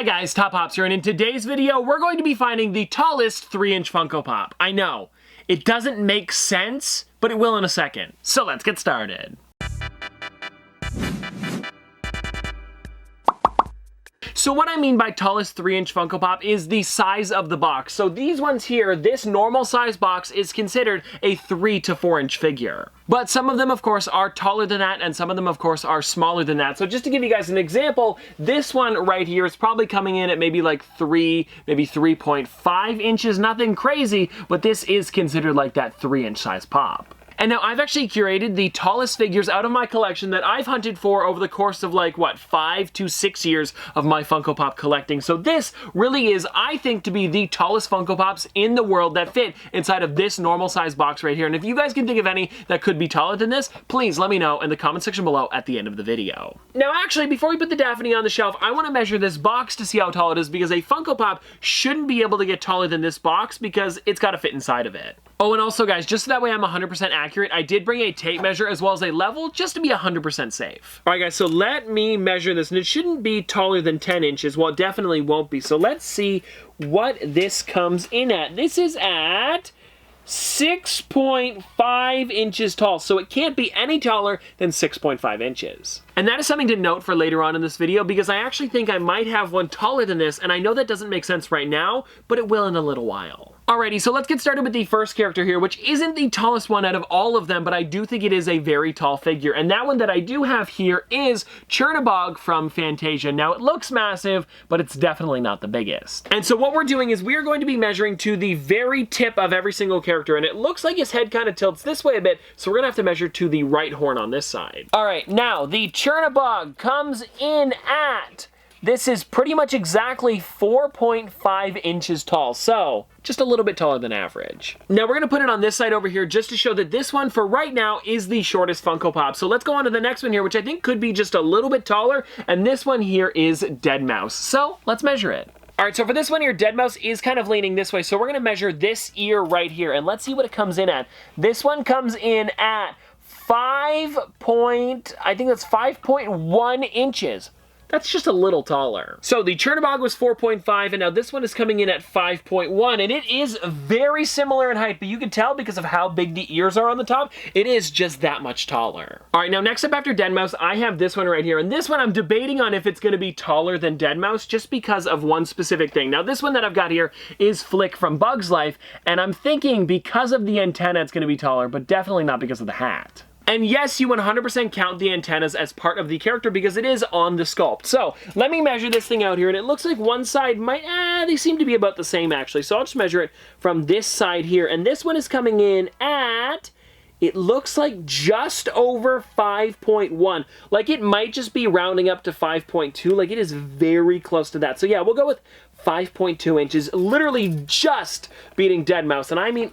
Hi guys, Top Pops here, and in today's video, we're going to be finding the tallest 3-inch Funko Pop. I know, it doesn't make sense, but it will in a second. So let's get started. So what I mean by tallest 3-inch Funko Pop is the size of the box. So these ones here, this normal size box is considered a 3 to 4-inch figure. But some of them, of course, are taller than that, and some of them, of course, are smaller than that. So just to give you guys an example, this one right here is probably coming in at maybe like 3, maybe 3.5 inches. Nothing crazy, but this is considered like that 3-inch size pop. And now I've actually curated the tallest figures out of my collection that I've hunted for over the course of like, what, 5 to 6 years of my Funko Pop collecting. So this really is, I think, to be the tallest Funko Pops in the world that fit inside of this normal size box right here. And if you guys can think of any that could be taller than this, please let me know in the comment section below at the end of the video. Now actually, before we put the Daphne on the shelf, I want to measure this box to see how tall it is, because a Funko Pop shouldn't be able to get taller than this box because it's got to fit inside of it. Oh, and also guys, just so that way I'm 100% accurate, I did bring a tape measure as well as a level just to be 100% safe. All right guys, so let me measure this, and it shouldn't be taller than 10 inches. Well, it definitely won't be. So let's see what this comes in at. This is at 6.5 inches tall, so it can't be any taller than 6.5 inches. And that is something to note for later on in this video, because I actually think I might have one taller than this, and I know that doesn't make sense right now, but it will in a little while. Alrighty, so let's get started with the first character here, which isn't the tallest one out of all of them, but I do think it is a very tall figure. And that one that I do have here is Chernabog from Fantasia. Now, it looks massive, but it's definitely not the biggest. And so what we're doing is we are going to be measuring to the very tip of every single character, and it looks like his head kind of tilts this way a bit, so we're gonna have to measure to the right horn on this side. Alright, now, the Chernabog comes in at... This is pretty much exactly 4.5 inches tall, so just a little bit taller than average. Now we're gonna put it on this side over here just to show that this one for right now is the shortest Funko Pop. So let's go on to the next one here, which I think could be just a little bit taller, and this one here is Dead Mouse. So let's measure it. All right, so for this one here, Dead Mouse is kind of leaning this way, so we're gonna measure this ear right here, and let's see what it comes in at. This one comes in at I think that's 5.1 inches. That's just a little taller. So the Chernabog was 4.5, and now this one is coming in at 5.1, and it is very similar in height, but you can tell because of how big the ears are on the top, it is just that much taller. All right, now next up after Dead Mouse, I have this one right here, and this one I'm debating on if it's gonna be taller than Dead Mouse just because of one specific thing. Now this one that I've got here is Flick from Bug's Life, and I'm thinking because of the antenna it's gonna be taller, but definitely not because of the hat. And yes, you 100% count the antennas as part of the character because it is on the sculpt. So let me measure this thing out here, and it looks like one side might, they seem to be about the same actually. So I'll just measure it from this side here, and this one is coming in at, it looks like just over 5.1. Like it might just be rounding up to 5.2, like it is very close to that. So yeah, we'll go with 5.2 inches, literally just beating Dead Mouse, and I mean,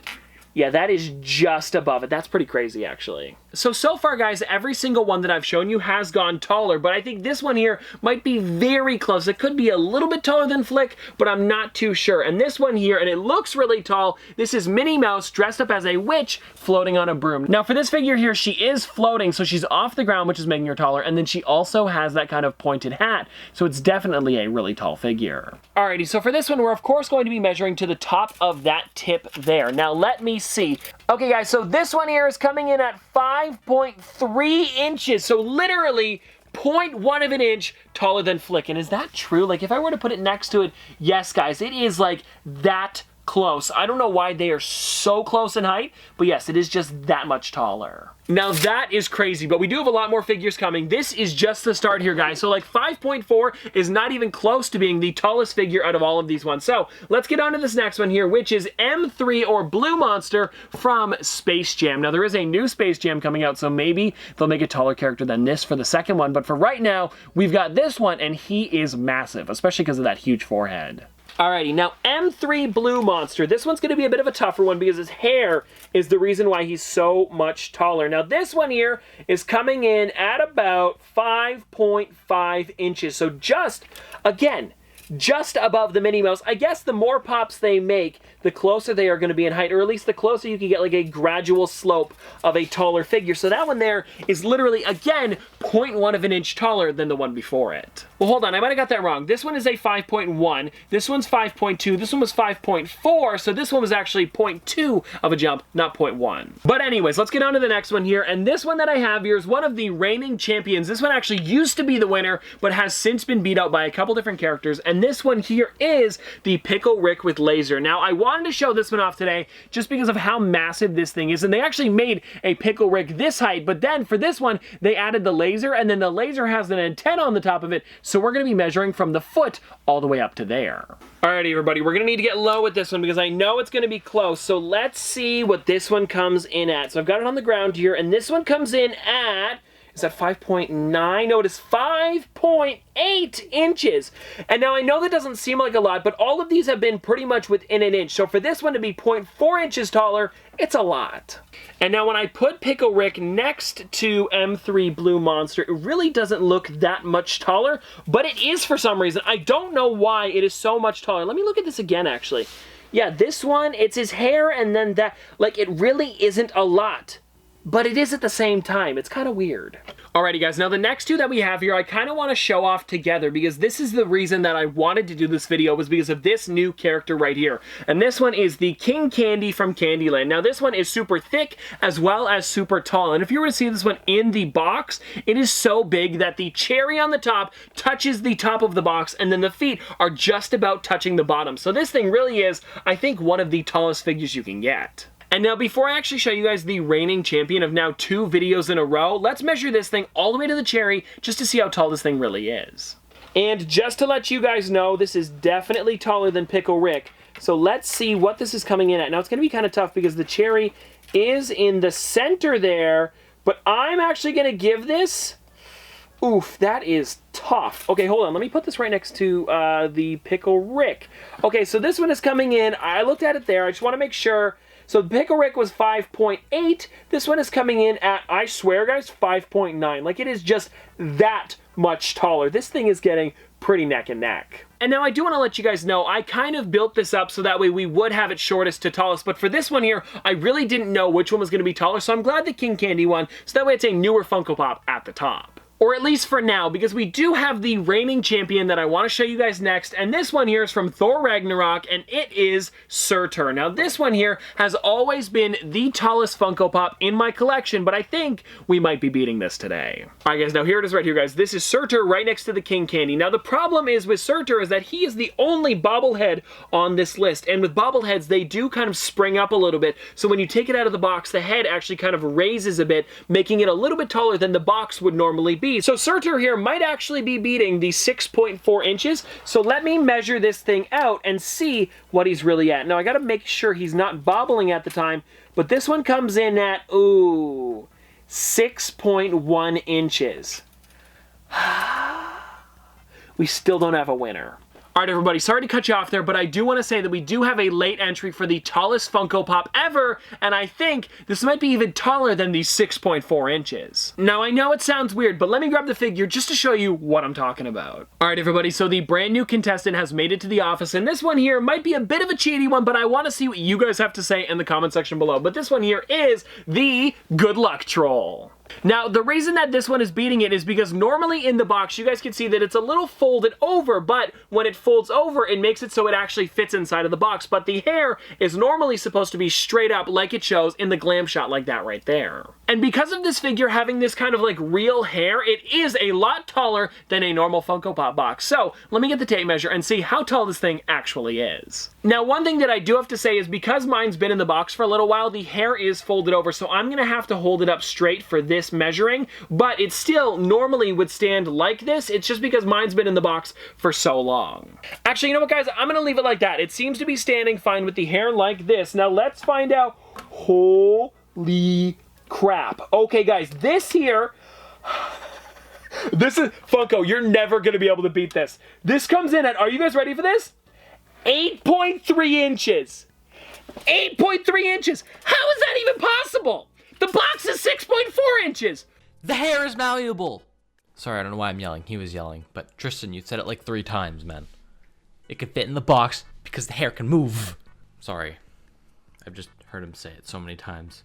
yeah, that is just above it. That's pretty crazy, actually. So far, guys, every single one that I've shown you has gone taller, but I think this one here might be very close. It could be a little bit taller than Flick, but I'm not too sure. And this one here, and it looks really tall, this is Minnie Mouse dressed up as a witch floating on a broom. Now, for this figure here, she is floating, so she's off the ground, which is making her taller, and then she also has that kind of pointed hat, so it's definitely a really tall figure. Alrighty, so for this one, we're of course going to be measuring to the top of that tip there. Now, let me see. Okay, guys, so this one here is coming in at 5.3 inches, so literally 0.1 of an inch taller than Flick. And is that true? Like, if I were to put it next to it, yes, guys, it is like that close. I don't know why they are so close in height, but yes, it is just that much taller. Now that is crazy, but we do have a lot more figures coming. This is just the start here, guys. So like 5.4 is not even close to being the tallest figure out of all of these ones. So let's get on to this next one here, which is M3 or Blue Monster from Space Jam. Now there is a new Space Jam coming out, so maybe they'll make a taller character than this for the second one. But for right now, we've got this one, and he is massive, especially because of that huge forehead. Alrighty, now M3 Blue Monster. This one's going to be a bit of a tougher one because his hair is the reason why he's so much taller. Now this one here is coming in at about 5.5 inches. So just, again, just above the Minnie Mouse. I guess the more pops they make, the closer they are going to be in height, or at least the closer you can get like a gradual slope of a taller figure. So that one there is literally, again, 0.1 of an inch taller than the one before it. Well, hold on, I might have got that wrong. This one is a 5.1, this one's 5.2, this one was 5.4, so this one was actually 0.2 of a jump, not 0.1. But anyways, let's get on to the next one here, and this one that I have here is one of the reigning champions. This one actually used to be the winner, but has since been beat out by a couple different characters, and this one here is the Pickle Rick with laser. Now, I wanted to show this one off today just because of how massive this thing is, and they actually made a Pickle Rick this height, but then for this one, they added the laser, and then the laser has an antenna on the top of it, so we're going to be measuring from the foot all the way up to there. Alrighty, everybody, we're going to need to get low with this one because I know it's going to be close, so let's see what this one comes in at. So I've got it on the ground here, and this one comes in at, is that 5.9? No, it is 5.8 inches. And now I know that doesn't seem like a lot, but all of these have been pretty much within an inch. So for this one to be 0.4 inches taller, it's a lot. And now when I put Pickle Rick next to M3 Blue Monster, it really doesn't look that much taller, but it is for some reason. I don't know why it is so much taller. Let me look at this again, actually. Yeah, this one, it's his hair, and then that, like, it really isn't a lot. But it is at the same time. It's kind of weird. Alrighty guys, now the next two that we have here, I kind of want to show off together because this is the reason that I wanted to do this video was because of this new character right here. And this one is the King Candy from Candyland. Now this one is super thick as well as super tall. And if you were to see this one in the box, it is so big that the cherry on the top touches the top of the box and then the feet are just about touching the bottom. So this thing really is, I think, one of the tallest figures you can get. And now before I actually show you guys the reigning champion of now 2 videos in a row, let's measure this thing all the way to the cherry just to see how tall this thing really is. And just to let you guys know, this is definitely taller than Pickle Rick. So let's see what this is coming in at. Now it's going to be kind of tough because the cherry is in the center there, but I'm actually going to give this... Oof, that is tough. Okay, hold on. Let me put this right next to the Pickle Rick. Okay, so this one is coming in. I looked at it there. I just want to make sure... So Pickle Rick was 5.8. This one is coming in at, I swear guys, 5.9. Like, it is just that much taller. This thing is getting pretty neck and neck. And now I do want to let you guys know, I kind of built this up so that way we would have it shortest to tallest, but for this one here, I really didn't know which one was going to be taller, so I'm glad the King Candy won, so that way it's a newer Funko Pop at the top. Or at least for now, because we do have the reigning champion that I want to show you guys next, and this one here is from Thor Ragnarok, and it is Surtur. Now this one here has always been the tallest Funko Pop in my collection, but I think we might be beating this today. Alright guys, now here it is right here guys. This is Surtur right next to the King Candy. Now the problem is with Surtur is that he is the only bobblehead on this list, and with bobbleheads they do kind of spring up a little bit, so when you take it out of the box, the head actually kind of raises a bit, making it a little bit taller than the box would normally be. So Surtur here might actually be beating the 6.4 inches. So let me measure this thing out and see what he's really at. Now I gotta make sure he's not bobbling at the time, but this one comes in at, ooh, 6.1 inches. We still don't have a winner. Alright everybody, sorry to cut you off there, but I do want to say that we do have a late entry for the tallest Funko Pop ever, and I think this might be even taller than the 6.4 inches. Now I know it sounds weird, but let me grab the figure just to show you what I'm talking about. Alright everybody, so the brand new contestant has made it to the office, and this one here might be a bit of a cheaty one, but I want to see what you guys have to say in the comment section below. But this one here is the Good Luck Troll. Now, the reason that this one is beating it is because normally in the box, you guys can see that it's a little folded over, but when it folds over, it makes it so it actually fits inside of the box. But the hair is normally supposed to be straight up like it shows in the glam shot like that right there. And because of this figure having this kind of like real hair, it is a lot taller than a normal Funko Pop box. So, let me get the tape measure and see how tall this thing actually is. Now, one thing that I do have to say is because mine's been in the box for a little while, the hair is folded over, so I'm going to have to hold it up straight for this measuring, but it still normally would stand like this. It's just because mine's been in the box for so long. Actually, you know what, guys? I'm going to leave it like that. It seems to be standing fine with the hair like this. Now, let's find out. Holy crap. Okay, guys, this here... This is... Funko, you're never going to be able to beat this. This comes in at... Are you guys ready for this? 8.3 inches. 8.3 inches. How is that even possible? The box is 6.4 inches. The hair is malleable. Sorry, I don't know why I'm yelling. He was yelling. But Tristan, you said it like 3 times, man. It could fit in the box because the hair can move. Sorry. I've just heard him say it so many times.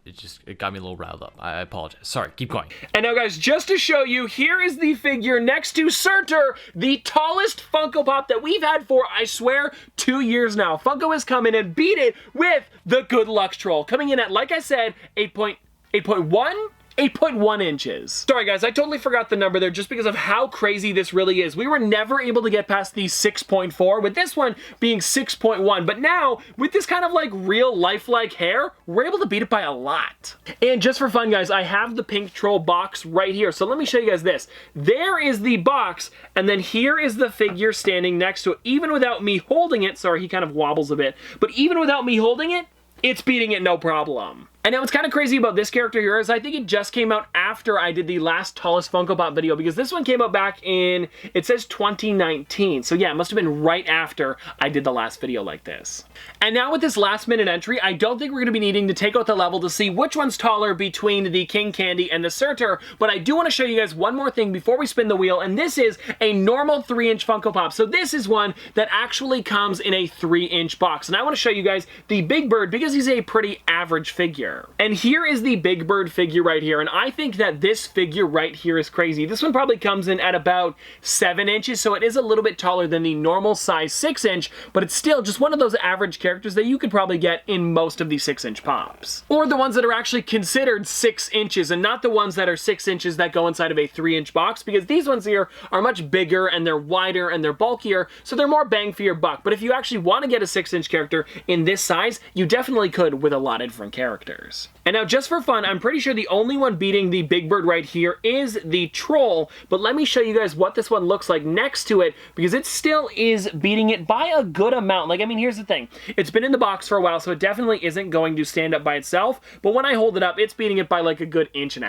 It got me a little riled up. I apologize. Sorry, keep going. And now guys, just to show you, here is the figure next to Surtur, the tallest Funko Pop that we've had for, I swear, 2 years now. Funko has come in and beat it with the Good Luck Troll, coming in at, like I said, 8.1 inches. Sorry guys, I totally forgot the number there just because of how crazy this really is. We were never able to get past the 6.4, with this one being 6.1, but now, with this kind of like real lifelike hair, we're able to beat it by a lot. And just for fun guys, I have the pink troll box right here, so let me show you guys this. There is the box, and then here is the figure standing next to it. Even without me holding it, sorry, he kind of wobbles a bit, but even without me holding it, it's beating it no problem. And now what's kind of crazy about this character here is I think it just came out after I did the last tallest Funko Pop video, because this one came out back in, it says 2019. So yeah, it must have been right after I did the last video like this. And now with this last minute entry, I don't think we're going to be needing to take out the level to see which one's taller between the King Candy and the Surtur, but I do want to show you guys one more thing before we spin the wheel, and this is a normal 3-inch Funko Pop. So this is one that actually comes in a 3-inch box, and I want to show you guys the Big Bird because he's a pretty average figure. And here is the Big Bird figure right here, and I think that this figure right here is crazy. This one probably comes in at about 7 inches, so it is a little bit taller than the normal size 6-inch, but it's still just one of those average characters that you could probably get in most of the 6-inch pops. Or the ones that are actually considered 6 inches, and not the ones that are 6 inches that go inside of a 3-inch box, because these ones here are much bigger, and they're wider, and they're bulkier, so they're more bang for your buck. But if you actually want to get a 6-inch character in this size, you definitely could with a lot of different characters. And now just for fun, I'm pretty sure the only one beating the Big Bird right here is the Troll, but let me show you guys what this one looks like next to it, because it still is beating it by a good amount. Like, I mean, here's the thing. It's been in the box for a while, so it definitely isn't going to stand up by itself, but when I hold it up, it's beating it by like a good 1.5 inches.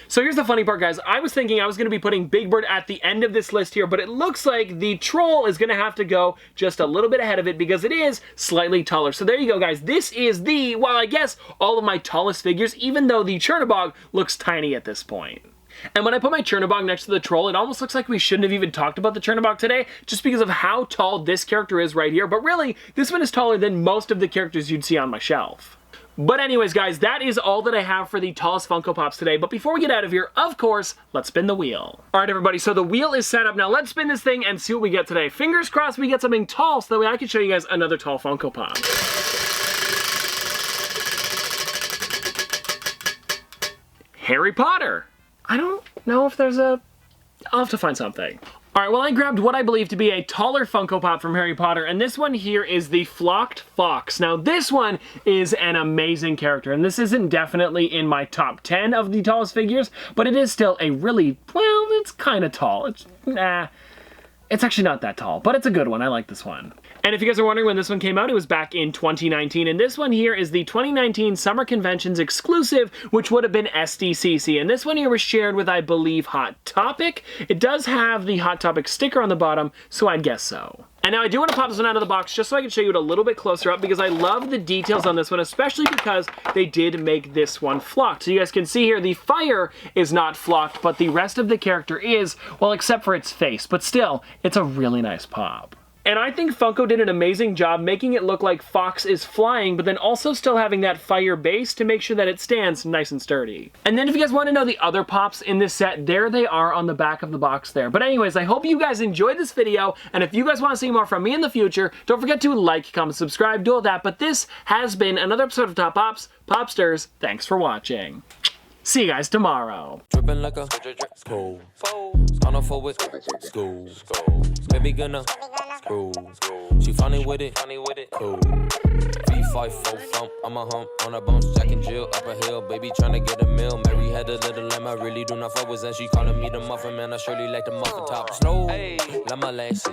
So here's the funny part, guys. I was thinking I was going to be putting Big Bird at the end of this list here, but it looks like the Troll is going to have to go just a little bit ahead of it because it is slightly taller. So there you go, guys. This is the, well, I guess, all of my tallest figures, even though the Chernabog looks tiny at this point. And when I put my Chernabog next to the Troll, it almost looks like we shouldn't have even talked about the Chernabog today, just because of how tall this character is right here. But really, this one is taller than most of the characters you'd see on my shelf. But anyways, guys, that is all that I have for the tallest Funko Pops today. But before we get out of here, of course, let's spin the wheel. All right, everybody, so the wheel is set up. Now let's spin this thing and see what we get today. Fingers crossed we get something tall, so that way I can show you guys another tall Funko Pop. Harry Potter. I don't know if there's a... I'll have to find something. Alright, well I grabbed what I believe to be a taller Funko Pop from Harry Potter, and this one here is the Flocked Fox. Now this one is an amazing character, and this isn't definitely in my top 10 of the tallest figures, but it is still a really, well, it's kind of tall. It's actually not that tall, but it's a good one. I like this one. And if you guys are wondering when this one came out, it was back in 2019. And this one here is the 2019 Summer Conventions exclusive, which would have been SDCC. And this one here was shared with, I believe, Hot Topic. It does have the Hot Topic sticker on the bottom, so I'd guess so. And now I do want to pop this one out of the box just so I can show you it a little bit closer up, because I love the details on this one, especially because they did make this one flocked. So you guys can see here, the fire is not flocked, but the rest of the character is, well, except for its face. But still, it's a really nice pop. And I think Funko did an amazing job making it look like Fox is flying, but then also still having that fire base to make sure that it stands nice and sturdy. And then if you guys want to know the other pops in this set, there they are on the back of the box there. But anyways, I hope you guys enjoyed this video, and if you guys want to see more from me in the future, don't forget to like, comment, subscribe, do all that. But this has been another episode of Top Pops. Popsters, thanks for watching. See you guys tomorrow. Dripping like a school. Gonna forward school. Baby gonna screw. She funny with it. Cool. V5 full thump. I'm a hump on a bounce. Jack and Jill up a hill. Baby tryna get a meal. Mary had a little lamb. I really do not fuck with that. She calling me the muffin man. I surely like the muffin top. Snow. Like my lashes.